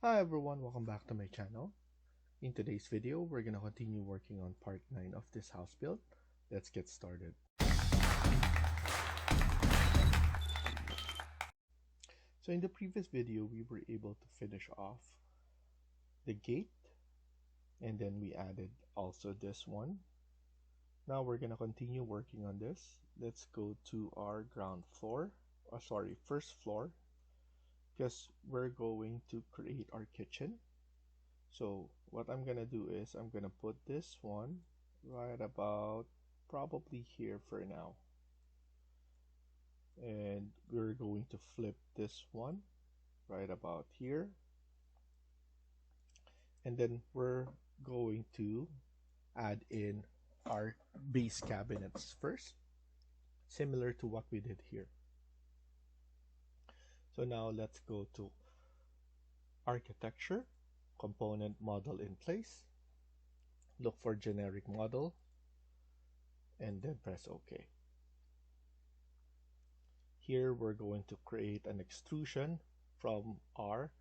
Hi everyone, welcome back to my channel. In today's video, we're gonna continue working on part 9 of this house build. Let's get started. So in the previous video, we were able to finish off the gate, and then we added also this one. Now we're gonna continue working on this. Let's go to our first floor, because we're going to create our kitchen. So what I'm gonna do is I'm gonna put this one right about probably here for now, and we're going to flip this one right about here, and then we're going to add in our base cabinets first, similar to what we did here. So now let's go to architecture, component model in place, look for generic model, and then press OK. Here we're going to create an extrusion from our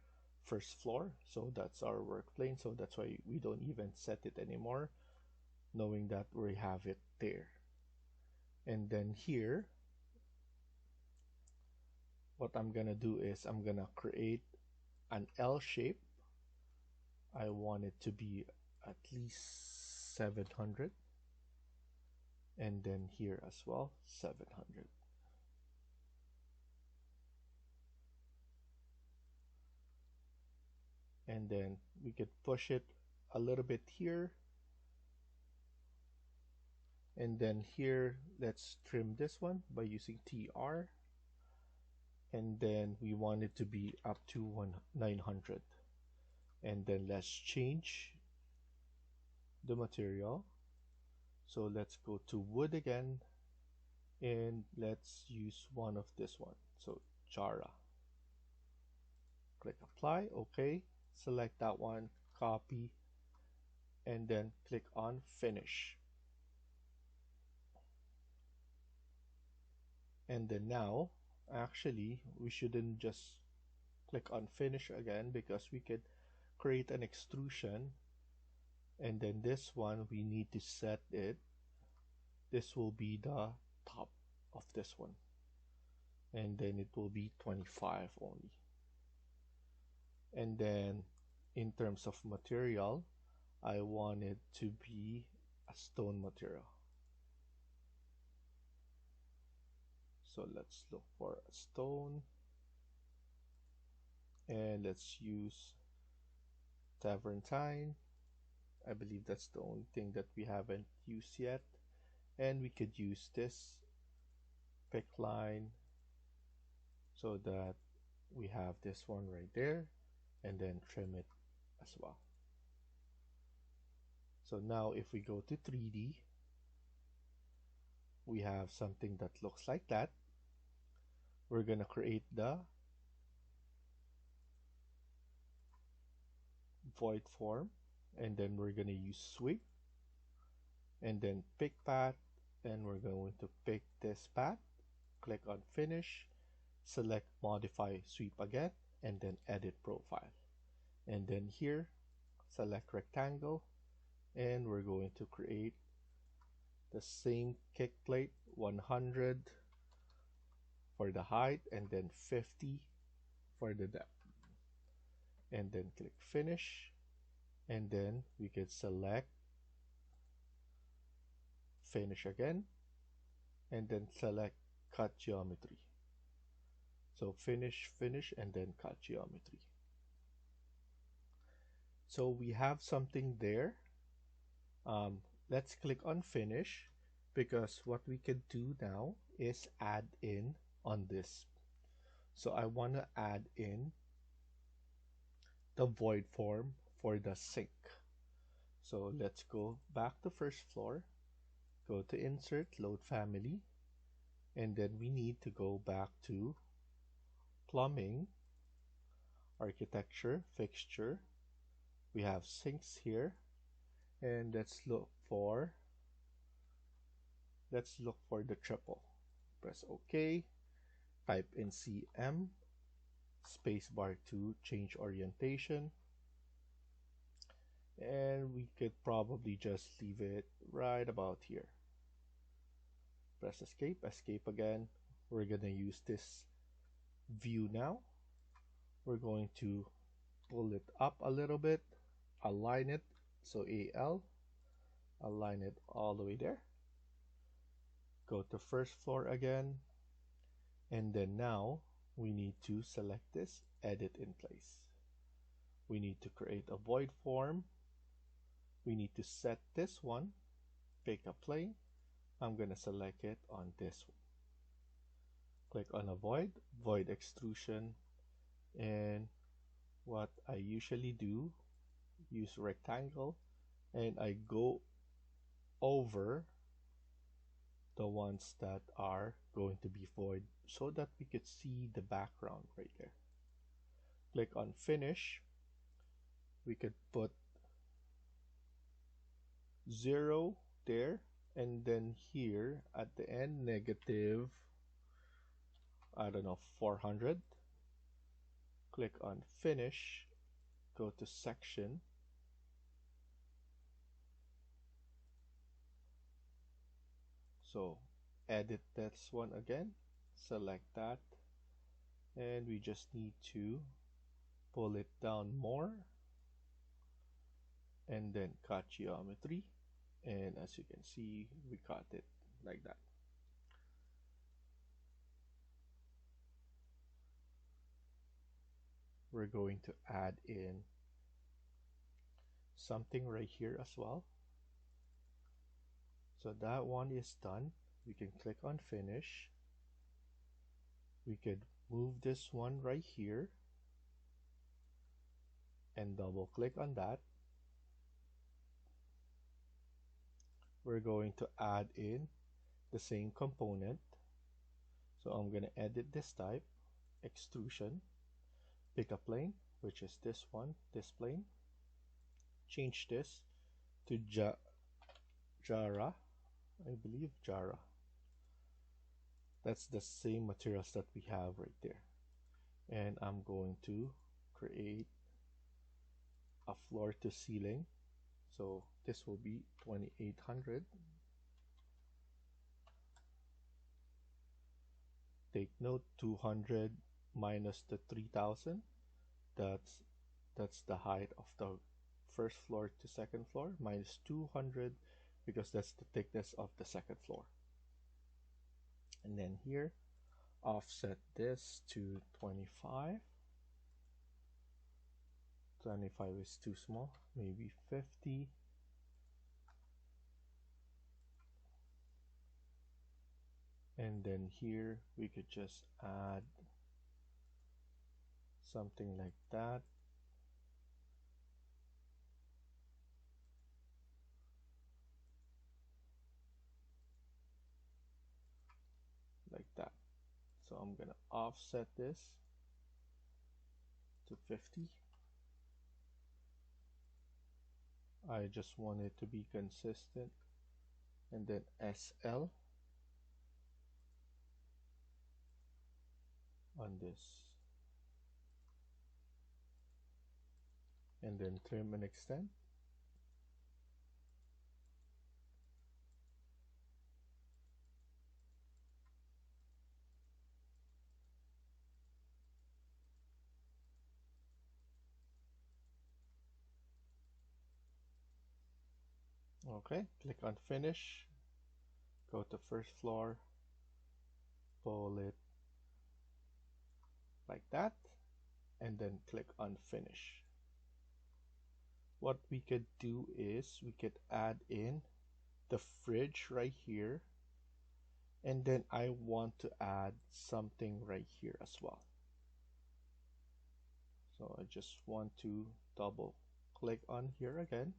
first floor. So that's our work plane. So that's why we don't even set it anymore, knowing that we have it there. And then here, what I'm gonna do is I'm gonna create an L shape. I want it to be at least 700. And then here as well, 700. And then we could push it a little bit here. And then here, let's trim this one by using TR. And then we want it to be up to 900. And then let's change the material. So let's go to wood again, and let's use one of this one. So Jara. Click apply, OK. Select that one, copy, and then click on finish. And then now, actually, we shouldn't just click on finish again, because we could create an extrusion, and then this one we need to set it. This will be the top of this one, and then it will be 25 only. And then in terms of material, I want it to be a stone material. So let's look for a stone, and let's use Tavernine. I believe that's the only thing that we haven't used yet. And we could use this pick line so that we have this one right there, and then trim it as well. So now if we go to 3D, we have something that looks like that. We're gonna create the void form, and then we're gonna use sweep, and then pick path, and we're going to pick this path, click on finish, select modify sweep again, and then edit profile. And then here, select rectangle, and we're going to create the same kick plate, 100 for the height, and then 50 for the depth. And then click finish, and then we can select finish again, and then select cut geometry. So finish, and then cut geometry. So we have something there. Let's click on finish, because what we could do now is add in on this. So I want to add in the void form for the sink. So let's go back to first floor, go to insert, load family, and then we need to go back to plumbing, architecture, fixture. We have sinks here, and let's look for the triple. Press OK, type in CM, spacebar to change orientation, and we could probably just leave it right about here. Press escape, escape again. We're gonna use this view now. We're going to pull it up a little bit, align it, so AL, align it all the way there. Go to first floor again, and then now we need to select this, edit in place. We need to create a void form. We need to set this one, pick a plane. I'm gonna select it on this one. Click on a void, void extrusion, and what I usually do, use rectangle, and I go over the ones that are going to be void so that we could see the background right there. Click on finish. We could put 0 there, and then here at the end negative, I don't know, 400. Click on finish, go to section, so edit this one again, select that, and we just need to pull it down more, and then cut geometry, and as you can see, we cut it like that. We're going to add in something right here as well. So that one is done. We can click on finish. We could move this one right here and double click on that. We're going to add in the same component. So I'm going to edit this type, extrusion, pick a plane, which is this one, this plane. Change this to Jara, I believe Jara. That's the same materials that we have right there. And I'm going to create a floor to ceiling. So this will be 2800. Take note, 200 minus the 3000. That's the height of the first floor to second floor, minus 200 because that's the thickness of the second floor. And then here, offset this to 25. 25 is too small, maybe 50. And then here we could just add something like that. Like that. So I'm gonna offset this to 50. I just want it to be consistent, and then SL on this, and then trim and extend. Okay, click on finish, go to first floor, pull it like that, and then click on finish. What we could do is we could add in the fridge right here, and then I want to add something right here as well. So I just want to double click on here again,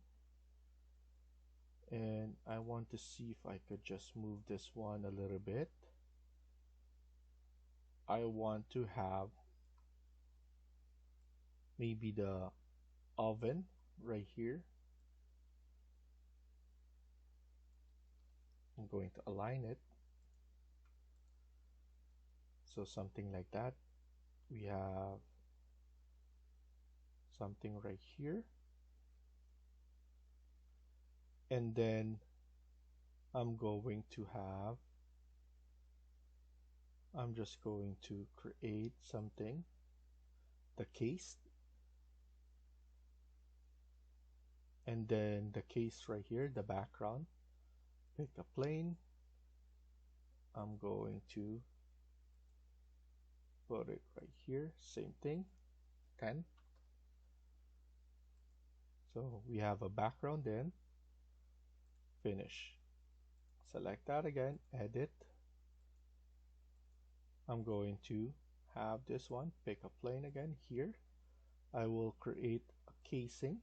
and I want to see if I could just move this one a little bit. I want to have maybe the oven right here. I'm going to align it, so something like that. We have something right here. And then I'm just going to create something, the case, and then the case right here, the background. Pick a plane. I'm going to put it right here, same thing, 10. So we have a background, then finish. Select that again, edit. I'm going to have this one, pick a plane again here. I will create a casing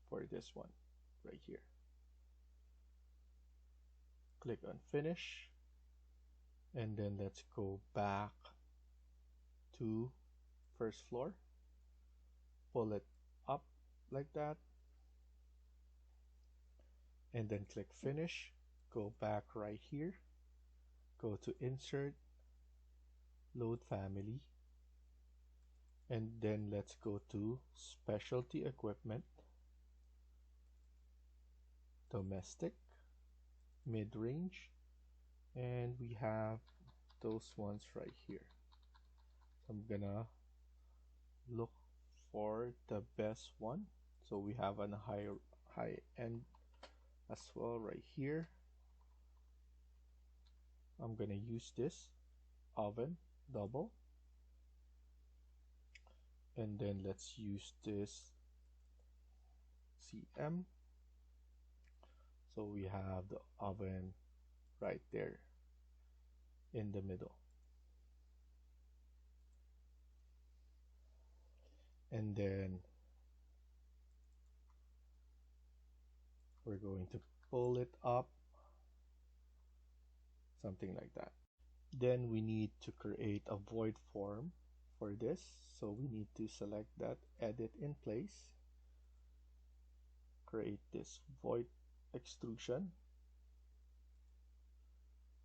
for this one right here. Click on finish, and then let's go back to first floor, pull it up like that, and then click finish. Go back right here, go to insert, load family, and then let's go to specialty equipment, domestic, mid-range, and we have those ones right here. I'm gonna look for the best one. So we have a high end as well right here. I'm gonna use this oven double, and then let's use this CM. So we have the oven right there in the middle, and then we're going to pull it up, something like that. Then we need to create a void form for this, so we need to select that, edit in place, create this void extrusion.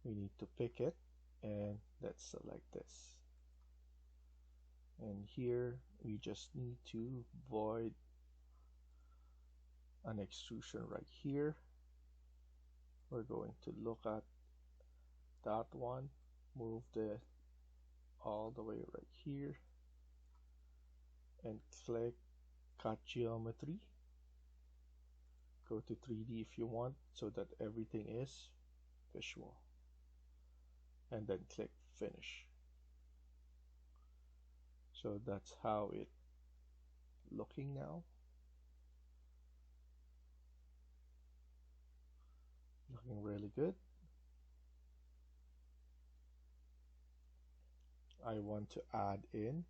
We need to pick it, and let's select this, and here we just need to void an extrusion right here. We're going to look at that one, move the all the way right here, and click cut geometry. Go to 3D if you want, so that everything is visual, and then click finish. So that's how it looking now. Looking really good. I want to add in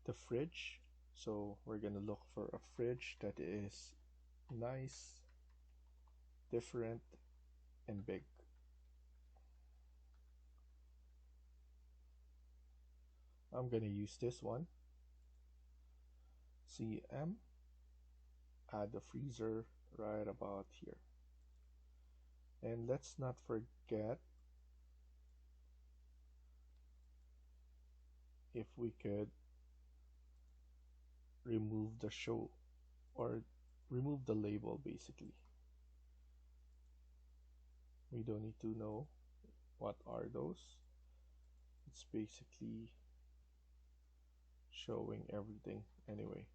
the fridge, so we're gonna look for a fridge that is nice, different, and big. I'm gonna use this one, CM, add the freezer right about here. And let's not forget, if we could remove the show, or remove the label basically. We don't need to know what are those. It's basically showing everything anyway.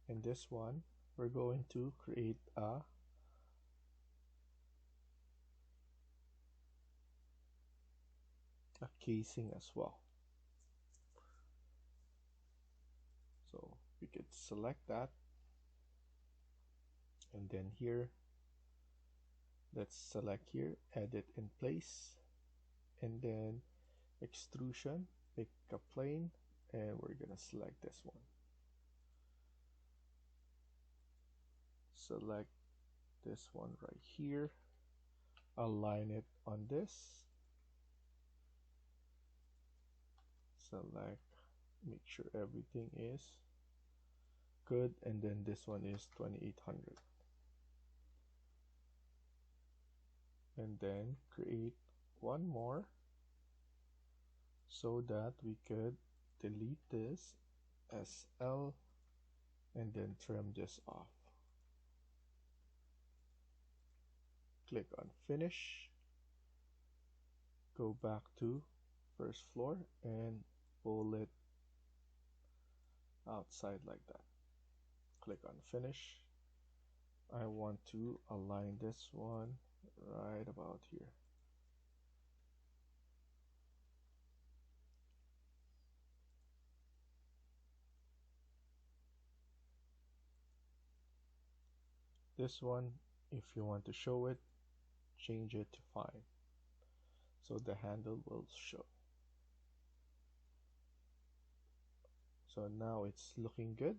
In this one, we're going to create a casing as well. So we could select that, and then here, let's select here, edit in place, and then extrusion, pick a plane, and we're gonna select this one. Select this one right here, align it on this, select, make sure everything is good, and then this one is 2800, and then create one more, so that we could delete this SL and then trim this off. Click on finish, go back to first floor and pull it outside like that. Click on finish. I want to align this one right about here. This one, if you want to show it, change it to fine, so the handle will show. So now it's looking good.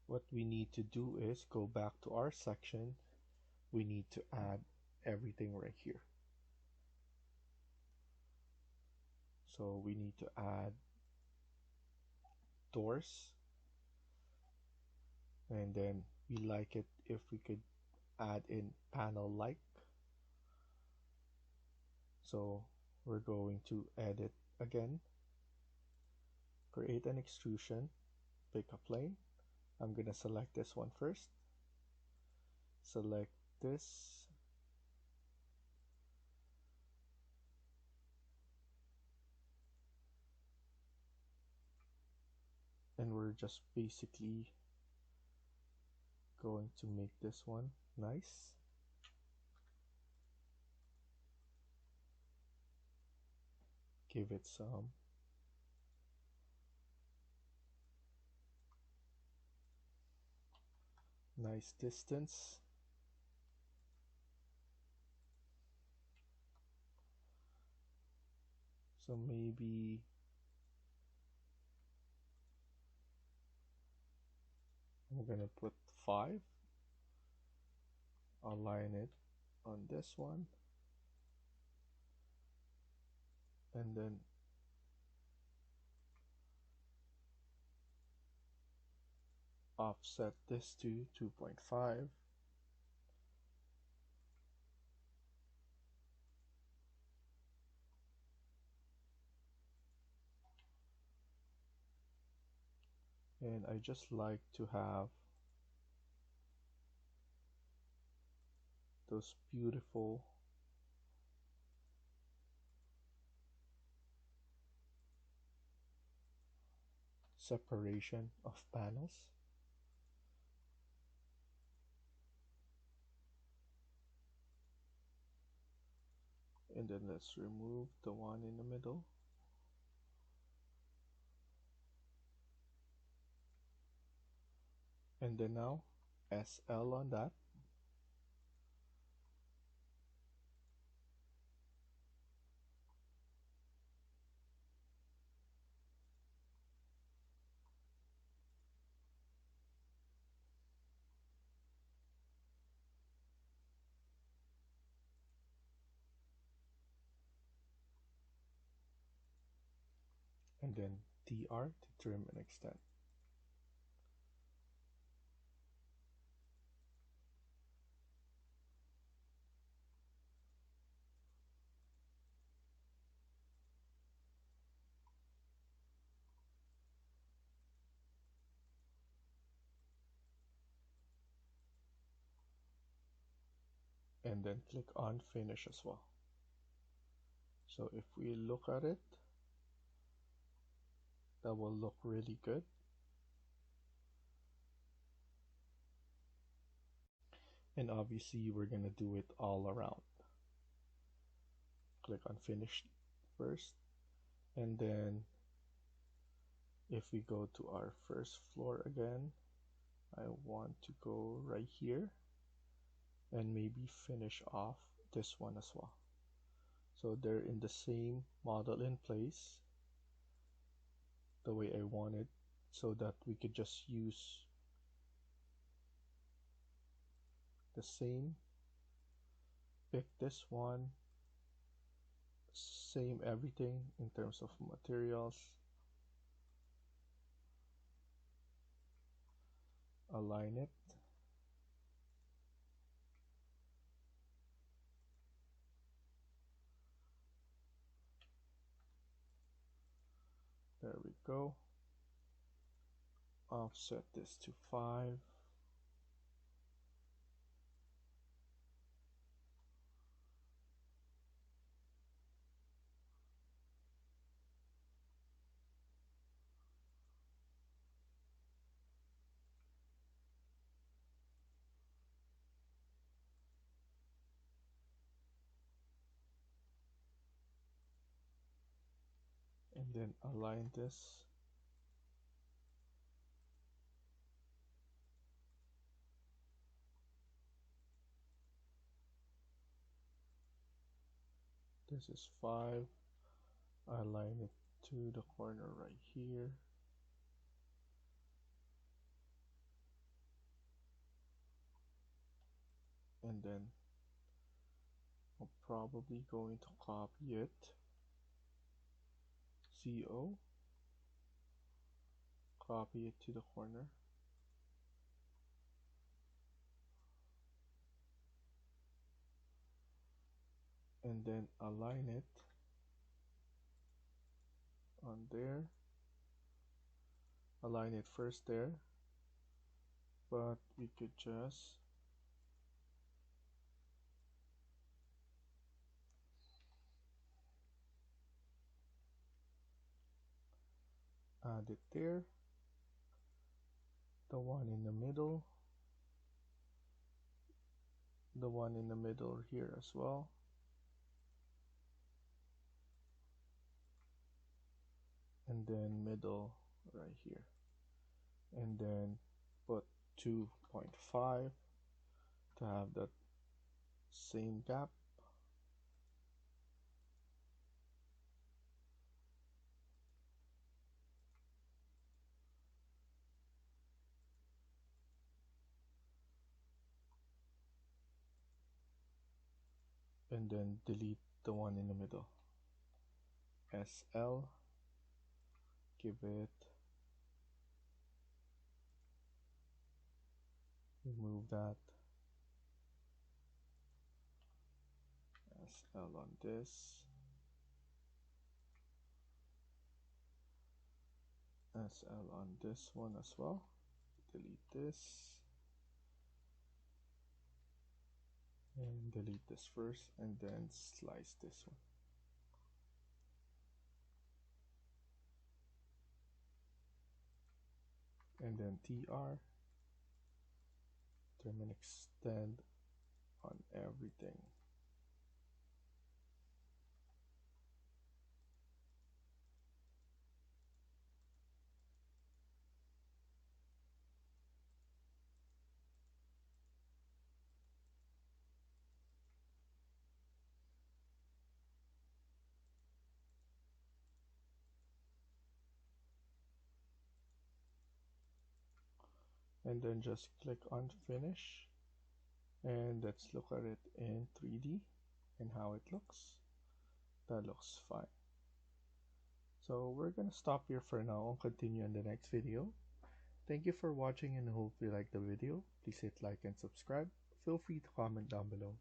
What we need to do is go back to our section. We need to add everything right here. So we need to add doors, and then we like it if we could add in panel like. So we're going to edit again, create an extrusion, pick a plane. I'm gonna select this one first, select this, and we're just basically going to make this one nice. Give it some nice distance. So maybe I'm gonna put 5, align it on this one, and then offset this to 2.5. And I just like to have those beautiful separation of panels. And then let's remove the one in the middle. And then now SL on that. And then DR to trim and extend. And then click on finish as well. So if we look at it, that will look really good. And obviously we're gonna do it all around. Click on finish first, and then if we go to our first floor again, I want to go right here and maybe finish off this one as well. So they're in the same model in place the way I wanted, so that we could just use the same, pick this one, same everything in terms of materials, align it, There we go. Offset this to 5. And then align this. This is 5. Align it to the corner right here. And then I'm probably going to copy it. CO. Copy it to the corner. And then align it on there. Align it first there. But we could just add it there. The one in the middle. The one in the middle here as well. And then middle right here. And then put 2.5 to have that same gap. And then delete the one in the middle. SL, give it, remove that, SL on this, SL on this one as well, delete this, and delete this first, and then slice this one. And then TR, trim and extend on everything. And then just click on finish, and let's look at it in 3D and how it looks. That looks fine. So we're gonna stop here for now and continue in the next video. Thank you for watching and hope you liked the video. Please hit like and subscribe. Feel free to comment down below.